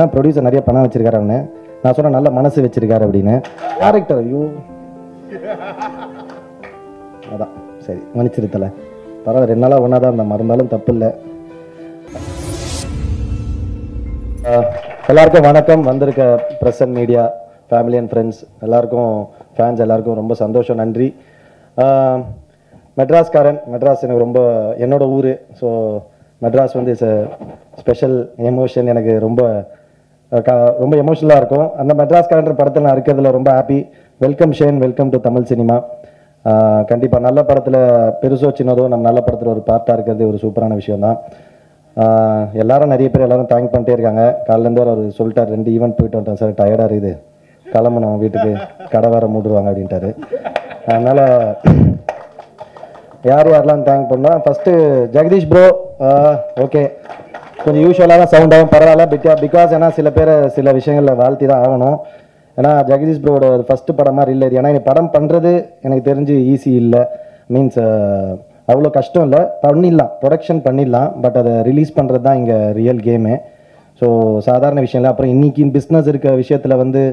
Producer நிறைய பணம் வச்சிருக்காரு அவனு. நான் சொன்ன நல்ல மனசு வச்சிருக்காரு அப்படின்னு. டேரக்டர் ஐயோ அதான் சரி மன்னிச்சிருத்தல பரவாயில்ல, 2 நாளாக ஒன்றா தான் இருந்தேன், மறந்தாலும் தப்பு இல்லை. எல்லாருக்கும் வணக்கம். வந்திருக்க press and media, family and friends எல்லாருக்கும், ஃபேன்ஸ் எல்லாருக்கும் ரொம்ப சந்தோஷம், நன்றி. மெட்ராஸ்காரன், மெட்ராஸ் எனக்கு ரொம்ப என்னோட ஊர். ஸோ மெட்ராஸ் வந்து இட்ஸ் ஸ்பெஷல் எமோஷன், எனக்கு ரொம்ப ரொம்ப எமோஷனலாக இருக்கும். அந்த மெட்ராஸ்காரன்ற படத்தில் நான் இருக்கிறதுல ரொம்ப happy. Welcome Shane, welcome to Tamil cinema. கண்டிப்பாக நல்ல படத்தில் பெருசோ சின்னதோ நம்ம நல்ல படத்தில் ஒரு பார்ட்டாக இருக்கிறது ஒரு சூப்பரான விஷயம் தான். எல்லாரும் நிறைய பேர் எல்லாரும் தேங்க் பண்ணிட்டே இருக்காங்க. காலிலேருந்து அவர் சொல்லிட்டார், 2 ஈவெண்ட் போயிட்டு வந்துட்டேன் சார், டயர்டாக இருக்குது, கிளம்பணும் வீட்டுக்கு, கடை வேறு மூடுவாங்க அப்படின்ட்டாரு. அதனால் யார் யாரெல்லாம் தேங்க் பண்ணோம். ஃபஸ்ட்டு ஜெகதீஷ் ப்ரோ, ஓகே கொஞ்சம் யூஸ்வலாக தான் சவுண்ட் ஆகும், பரவாயில்ல. பிகாஸ் ஏன்னா சில பேரை சில விஷயங்களில் வாழ்த்தி தான் ஆகணும். ஏன்னா ஜெகதீஷ் ப்ரோட ஃபஸ்ட்டு படம் மாதிரி இல்லை இது. ஏன்னா இந்த படம் பண்ணுறது எனக்கு தெரிஞ்சு ஈஸி இல்லை, மீன்ஸ் அவ்வளோ கஷ்டம் இல்லை, பண்ணிடலாம், ப்ரொடக்ஷன் பண்ணிடலாம். பட் அதை ரிலீஸ் பண்ணுறது தான் இங்கே ரியல் கேமு. ஸோ சாதாரண விஷயம் இல்லை. அப்புறம் இன்றைக்கி பிஸ்னஸ் இருக்க விஷயத்தில் வந்து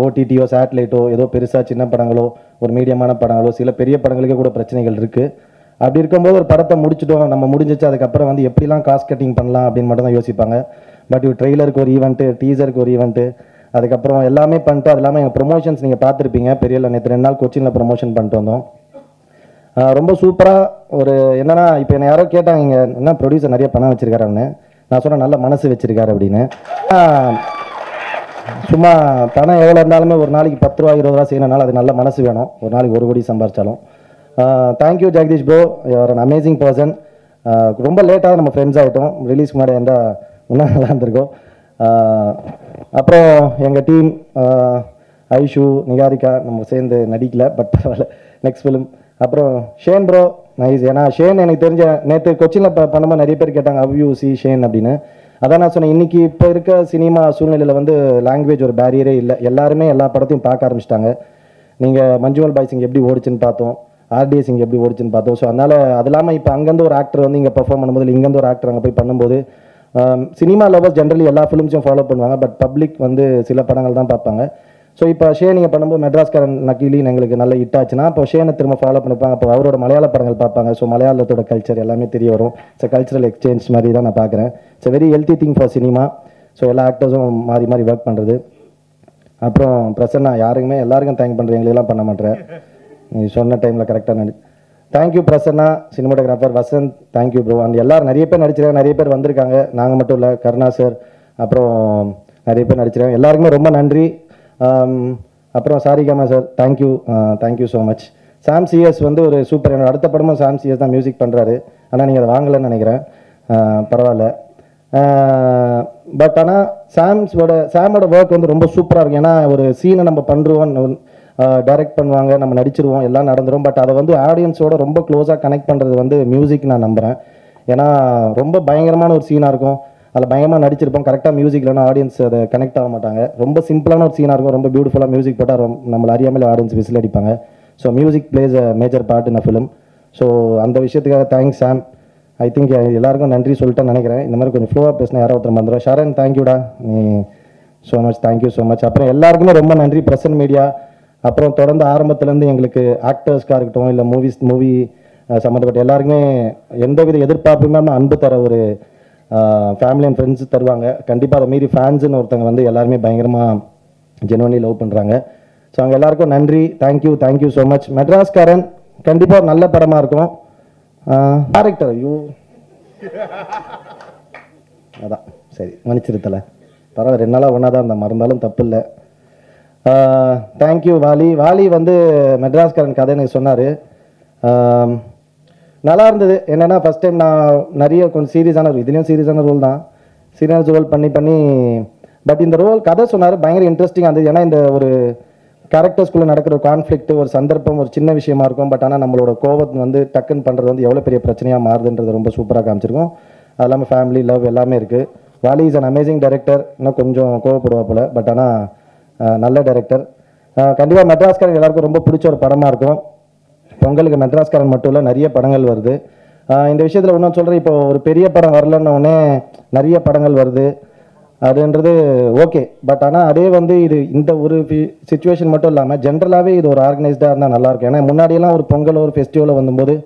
ஓடிடியோ சேட்டலைட்டோ ஏதோ பெருசாக சின்ன படங்களோ ஒரு மீடியமான படங்களோ சில பெரிய படங்களுக்கே கூட பிரச்சனைகள் இருக்குது. அப்படி இருக்கும்போது ஒரு படத்தை முடிச்சுட்டோம், நம்ம முடிஞ்சிச்சு, அதுக்கப்புறம் வந்து எப்படிலாம் காஸ்ட் கட்டிங் பண்ணலாம் அப்படின்னு மட்டும் தான் யோசிப்பாங்க. பட் இவ் ட்ரெய்லருக்கு ஒரு ஈவெண்ட்டு, டீசருக்கு ஒரு ஈவெண்ட்டு, அதுக்கப்புறம் எல்லாமே பண்ணிட்டு, அது இல்லாமல் எங்கள் ப்ரொமோஷன்ஸ் நீங்கள் பார்த்துருப்பீங்க. பெரியல நேற்று 2 நாள் கொச்சினில் ப்ரொமோஷன் பண்ணிட்டு வந்தோம். ரொம்ப சூப்பராக ஒரு என்னன்னா, இப்போ என்ன யாரோ கேட்டாங்க, இங்கே என்ன ப்ரொடியூசர் நிறைய பணம் வச்சிருக்காரு அவனு. நான் சொன்ன நல்ல மனசு வச்சிருக்காரு அப்படின்னு. சும்மா பணம் எவ்வளோ இருந்தாலுமே ஒரு நாளைக்கு 10 ரூபா 20 ரூபா செய்யணும்னால அது நல்ல மனசு வேணும். ஒரு நாளைக்கு 1 கோடி சம்பாரிச்சாலும். Thank you Jagadish bro, you're an amazing person. ரொம்ப லேட்டாக நம்ம ஃப்ரெண்ட்ஸ் ஆகிட்டோம், ரிலீஸ்க்கு முன்னாடி இருந்தால் இன்னும் நல்லா இருந்திருக்கோம். அப்புறம் எங்கள் டீம் ஐஷு, நிகாரிகா நம்ம சேர்ந்து நடிக்கல, பட் பரவாயில்ல, நெக்ஸ்ட் ஃபிலிம். அப்புறம் ஷேன் ப்ரோ, நைஸ். ஏன்னா ஷேன் எனக்கு தெரிஞ்ச நேற்று கொச்சினில் பண்ணும்போது நிறைய பேர் கேட்டாங்க ஹவ் யூ சி ஷேன் அப்படின்னு. அதான் நான் சொன்னேன், இன்றைக்கி இப்போ இருக்க சினிமா சூழ்நிலையில் வந்து லாங்குவேஜ் ஒரு பேரியரே இல்லை, எல்லாருமே எல்லா படத்தையும் பார்க்க ஆரம்பிச்சிட்டாங்க. நீங்கள் மஞ்சுவல் பாய்ஸ் இங்கே எப்படி ஓடிச்சுன்னு பார்த்தோம், ஆர்டிஎஸ் இங்கே எப்படி ஓடிச்சுன்னு பார்த்தோம். ஸோ அதனால் அது இல்லாமல் இப்போ அங்கேருந்து ஒரு ஆக்டர் வந்து இங்கே பெர்ஃபார்ம் பண்ணும்போது, இங்கேருந்து ஒரு ஆக்டர் அங்கே போய் பண்ணும்போது, சினிமா லவர்ஸ் ஜென்ரலி எல்லா ஃபிலிம்ஸையும் ஃபாலோ பண்ணுவாங்க, பட் பப்ளிக் வந்து சில படங்கள் தான் பார்ப்பாங்க. ஸோ இப்போ ஷேன் நீங்கள் பண்ணும்போது மெட்ராஸ்காரன் நக்கீலின்னு எங்களுக்கு நல்ல ஹிட் ஆச்சுன்னா, இப்போ ஷேனை திரும்ப ஃபாலோ பண்ணிப்பாங்க, அப்போ அவரோட மலையாள படங்கள் பார்ப்பாங்க. ஸோ மலையாளத்தோட கல்ச்சர் எல்லாமே தெரிய வரும். இட்ஸ் கல்ச்சரல் எக்ஸ்சேஞ்ச் மாதிரி தான் நான் பார்க்குறேன். It's very healthy thing for cinema. So எல்லா ஆக்டர்ஸும் மாறி மாறி ஒர்க் பண்ணுறது. அப்புறம் பிரசன்னா, யாருக்குமே எல்லாருக்கும் தேங்க் பண்ணுறேன், எங்களுக்கெல்லாம் பண்ண மாட்டேன். நீ சொன்ன டைமில் கரெக்டாக thank you Prasanna. Cinematographer Vasanth, thank you bro. And எல்லோரும் நிறைய பேர் நடிச்சிருக்காங்க, நிறைய பேர் வந்திருக்காங்க, நாங்கள் மட்டும் இல்லை, கருணா சார், அப்புறம் நிறைய பேர் நடிச்சிருக்காங்க, எல்லாருக்குமே ரொம்ப நன்றி. அப்புறம் Saregama sir, thank you, thank you so much. Sam CS வந்து ஒரு சூப்பர், என்னோட அடுத்த படமும் சாம் சிஎஸ் தான் மியூசிக் பண்ணுறாரு. ஆனால் நீங்கள் அதை வாங்கலைன்னு நினைக்கிறேன், பரவாயில்ல. பட் ஆனால் சாமோட ஒர்க் வந்து ரொம்ப சூப்பராக இருக்கும். ஏன்னா ஒரு சீனை நம்ம பண்ணுறோம், டைரக்ட் பண்ணுவாங்க, நம்ம நடிச்சிருவோம், எல்லாம் நடந்துடும். பட் அதை வந்து ஆடியன்ஸோட ரொம்ப க்ளோஸாக கனெக்ட் பண்ணுறது வந்து மியூசிக் நான் நம்புகிறேன். ஏன்னா ரொம்ப பயங்கரமான ஒரு சீனாக இருக்கும், அதில் பயங்கரமாக நடிச்சிருப்போம், கரெக்டாக மியூசிக் இல்லைனா ஆடியன்ஸ் அதை கனெக்ட் ஆக மாட்டாங்க. ரொம்ப சிம்பிளான ஒரு சீனாக இருக்கும், ரொம்ப பியூட்டிஃபுல்லாக மியூசிக் போட்டால் நம்மளை அறியாமல் ஆடியன்ஸ் விசில் அடிப்பாங்க. So music place a major part in a film. So அந்த விஷயத்துக்காக தேங்க்ஸ் சாம். ஐ திங்க் எல்லாருக்கும் நன்றி சொல்லிட்டேன்னு நினைக்கிறேன். இந்த மாதிரி கொஞ்சம் ஃப்ளோவாக பேசினா யாரோ ஒருத்தர் வந்துடும். ஷரண், தேங்க்யூடா, நீ so much, thank you so much. அப்புறம் எல்லாருக்குமே ரொம்ப நன்றி, ப்ரெசன்ட் மீடியா. அப்புறம் தொடர்ந்து ஆரம்பத்துலேருந்து எங்களுக்கு ஆக்டர்ஸ்க்காக இருக்கட்டும், இல்லை மூவி சம்மந்தப்பட்ட எல்லாருக்குமே எந்தவித எதிர்பார்ப்புமே அன்பு தர ஒரு ஃபேமிலி அண்ட் ஃப்ரெண்ட்ஸ் தருவாங்க. கண்டிப்பாக அதை மீறி ஃபேன்ஸுன்னு ஒருத்தங்க வந்து எல்லாருமே பயங்கரமாக ஜெனுவன்லி லவ் பண்ணுறாங்க. ஸோ அவங்க எல்லாருக்கும் நன்றி, தேங்க்யூ, தேங்க்யூ ஸோ மச். மெட்ராஸ்காரன் கண்டிப்பாக ஒரு நல்ல படமாக இருக்கும். டேரக்டர் ஐயோ அதான் சரி மன்னிச்சிருத்தல பரவாயில்ல, 2 நாளாக ஒன்றா தான் இருந்தேன், மறந்தாலும் தப்பு இல்லை. தேங்க்யூ வாலி வந்து மெட்ராஸ்காரன் கதை எனக்கு சொன்னார், நல்லா இருந்தது. என்னென்னா ஃபஸ்ட் டைம் நான் நிறைய கொஞ்சம் சீரியஸான இதுலேயும் சீரியஸான ரோல் தான், சீரியஸ் ரோல் பண்ணி பட் இந்த ரோல் கதை சொன்னார், பயங்கர இன்ட்ரெஸ்டிங்காக இருந்தது. ஏன்னா இந்த ஒரு கேரக்டர்ஸ்குள்ளே நடக்கிற ஒரு கான்ஃப்ளிக்ட், ஒரு சந்தர்ப்பம் ஒரு சின்ன விஷயமா இருக்கும், பட் ஆனால் நம்மளோட கோவத்தை வந்து டக்குன்னு பண்ணுறது வந்து எவ்வளோ பெரிய பிரச்சனையாக மாறுதுன்றது ரொம்ப சூப்பராக காமிச்சிருக்கோம். அது இல்லாமல் ஃபேமிலி லவ் எல்லாமே இருக்குது. Vaali is an amazing director, இன்னும் கொஞ்சம் கோவப்படுவா போல், பட் ஆனால் நல்ல டைரக்டர். கண்டிப்பாக மெட்ராஸ்காரன் எல்லாருக்கும் ரொம்ப பிடிச்ச ஒரு படமாக இருக்கும். பொங்கலுக்கு மெட்ராஸ்காரன் மட்டும் இல்லை, நிறைய படங்கள் வருது. இந்த விஷயத்தில் இன்னும் சொல்கிறேன், இப்போ ஒரு பெரிய படம் வரலன்னொடனே நிறைய படங்கள் வருது. அதுன்றது ஓகே. பட் ஆனால் அதே வந்து இது இந்த ஒரு சுச்சுவேஷன் மட்டும் இல்லாமல் ஜென்ரலாகவே இது ஒரு ஆர்கனைஸ்டாக இருந்தால் நல்லாயிருக்கும். ஏன்னா முன்னாடியெல்லாம் ஒரு பொங்கல் ஒரு ஃபெஸ்டிவல் வந்தபோது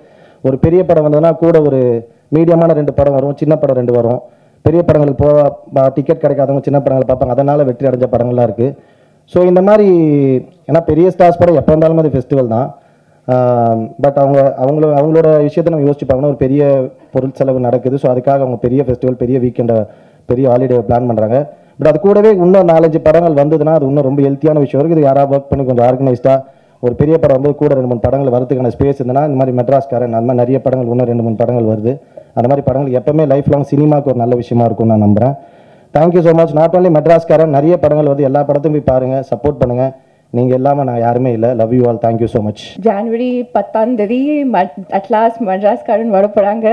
ஒரு பெரிய படம் வந்ததுன்னா கூட ஒரு மீடியமான 2 படம் வரும், சின்ன படம் 2 வரும். பெரிய படங்களுக்கு டிக்கெட் கிடைக்காதவங்க சின்ன படங்களை பார்ப்பாங்க, அதனால் வெற்றி அடைஞ்ச படங்கள்லாம் இருக்குது. ஸோ இந்த மாதிரி ஏன்னா பெரிய ஸ்டார்ஸ் படம் எப்போ இருந்தாலும் அது ஃபெஸ்டிவல் தான். பட் அவங்களோட விஷயத்தை நம்ம யோசிச்சு பார்க்கணும். ஒரு பெரிய பொருள் செலவு நடக்குது. ஸோ அதுக்காக அவங்க பெரிய ஃபெஸ்டிவல் பெரிய வீக்கெண்டை பெரிய ஹாலிடே பிளான் பண்ணுறாங்க. பட் அது கூடவே இன்னும் 4-5 படங்கள் வந்ததுன்னா அது இன்னும் ரொம்ப ஹெல்த்தியான விஷயம் இருக்குது. இது யாராவது ஒர்க் பண்ணி கொஞ்சம் ஆர்கனைஸ்டாக ஒரு பெரிய படம் வந்து கூட 2-3 படங்கள் வரதுக்கான ஸ்பேஸ் இருந்ததுன்னா இந்த மாதிரி மெட்ராஸ்காரன் அந்த மாதிரி நிறைய படங்கள் இன்னும் 2-3 படங்கள் வருது. அந்த மாதிரி படங்கள் எப்பவுமே லைஃப் லாங் சினிமாவுக்கு ஒரு நல்ல விஷயமா இருக்கும்னு நான் நம்புகிறேன். Thank you so much. Not only Madraskaaran, நிறைய படங்கள் வருது. எல்லா படத்தையும் போய் பாருங்கள், சப்போர்ட் பண்ணுங்கள். நீங்கள் இல்லாமல் நான் யாருமே இல்லை. Love you all. Thank you so much. January 10 at last Madras-karan வர போறாங்க.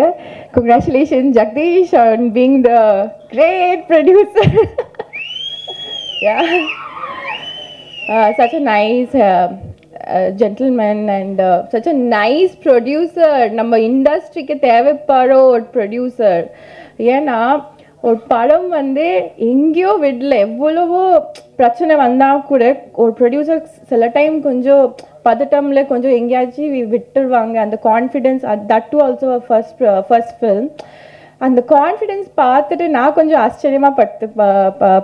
Congratulations Jagdish on being the great producer. Yeah, such a nice gentleman and such a nice producer. நம்ம இண்டஸ்ட்ரிக்கு தேவைப்படுற ஒரு ப்ரொடியூசர். ஏன்னா ஒரு படம் வந்து எங்கேயோ விடல, எவ்வளவோ பிரச்சனை வந்தால் கூட ஒரு ப்ரொடியூசர் சில டைம் கொஞ்சம் பதட்டம்ல கொஞ்சம் எங்கேயாச்சும் விட்டுருவாங்க. அந்த confidence, that too also first film. அந்த கான்ஃபிடென்ஸ் பார்த்துட்டு நான் கொஞ்சம் ஆச்சரியமாக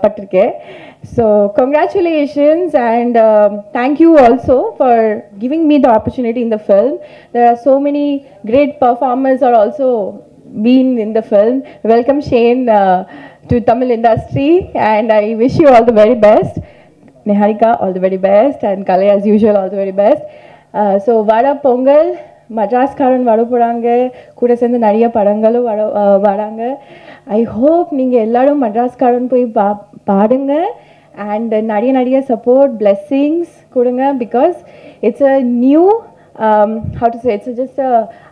பட்டிருக்கேன். So congratulations and thank you also for giving me the opportunity in the film. There are so many great performers are also been in the film. Welcome Shane to Tamil industry and I wish you all the very best. Niharika, all the very best, and Kale as usual all the very best. So vada pongal Madras-karan vada poranga, kuda sendu nariya padangalum varanga. I hope நீங்க எல்லாரும் Madras-karan போய் பாடுங்க and nariya support, blessings கொடுங்க, because it's a new how to say, it's just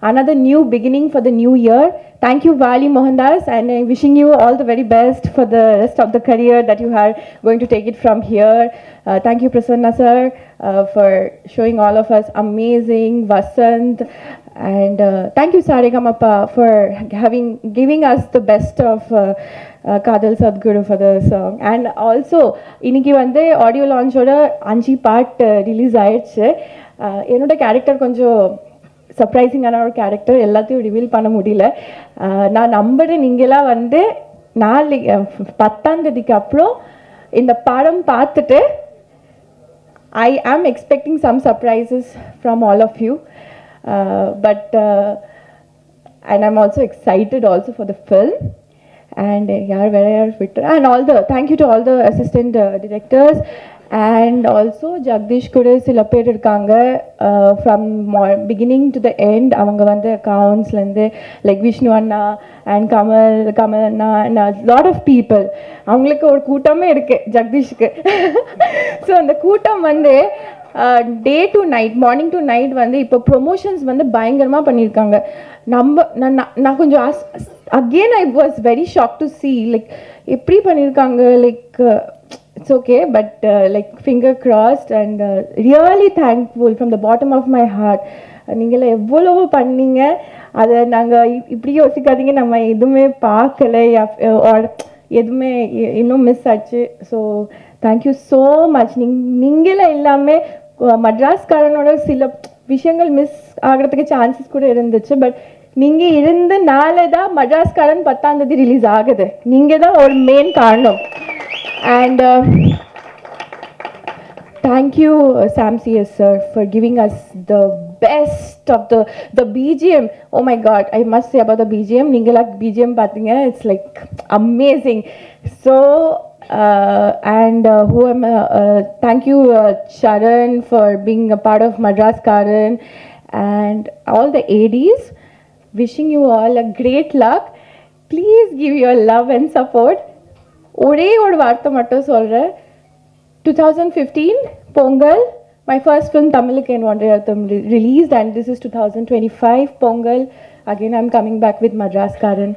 another new beginning for the new year. Thank you Vali Mohandas, and I'm wishing you all the very best for the rest of the career that you are going to take it from here. Thank you Prasanna sir for showing all of us amazing Vasant, and thank you Saregamappa for giving us the best of Kadal Sadguru for the song. And also இன்னைக்கு வந்து audio லான்ச்சோட 5 part release ஆயிடுச்சு. என்னோட character கொஞ்சம் சர்ப்ரைசிங்கான ஒரு character, எல்லாத்தையும் reveal பண்ண முடியல. நான் நம்புறேன் நீங்களாம் வந்து 10 அப்புறம் இந்த படம் பார்த்துட்டு I am expecting some surprises from all of you, and I'm also excited also for the film. And and all the thank you to all the assistant directors, and also Jagdish kuda sila per irukanga from beginning to the end. avanga vanda accounts lende like Vishnu anna and Kamal anna and a lot of people, avangalukku or kootame irukku Jagdishku. So and the kootam vande day to night, morning to night வந்து இப்போ promotions வந்து பயங்கரமாக பண்ணியிருக்காங்க. நான் கொஞ்சம் again I was very shock to see like எப்படி பண்ணியிருக்காங்க. Like it's okay, but like finger crossed and really thankful from the bottom of my heart. நீங்களாம் எவ்வளவோ பண்ணீங்க, அதை நாங்கள் இப்படி யோசிக்காதீங்க, நம்ம எதுவுமே பார்க்கல எதுவுமே இன்னும் மிஸ் ஆச்சு. So thank you so much. நீங்களே எல்லாமே மட்ராஸ்காரனோட சில விஷயங்கள் மிஸ் ஆகிறதுக்கு சான்சஸ் கூட இருந்துச்சு, பட் நீங்கள் இருந்தனால தான் மட்ராஸ்காரன் 10 ரிலீஸ் ஆகுது. நீங்கள் தான் ஒரு மெயின் காரணம். And thank you Sam CS sir for giving us the best of the BGM. Oh my god, I must say about the BGM, ningala BGM pathinga, it's like amazing. So and thank you Sharan for being a part of Madras-karan, and all the ADs. Wishing you all a great luck. Please give your love and support. ஒரே ஒரு வார்த்தை மட்டும் சொல்கிறேன். 2015 Pongal, my first film Tamilukku en Vandrayatham released, and this is 2025 Pongal. Again I'm coming back with Madras-karan.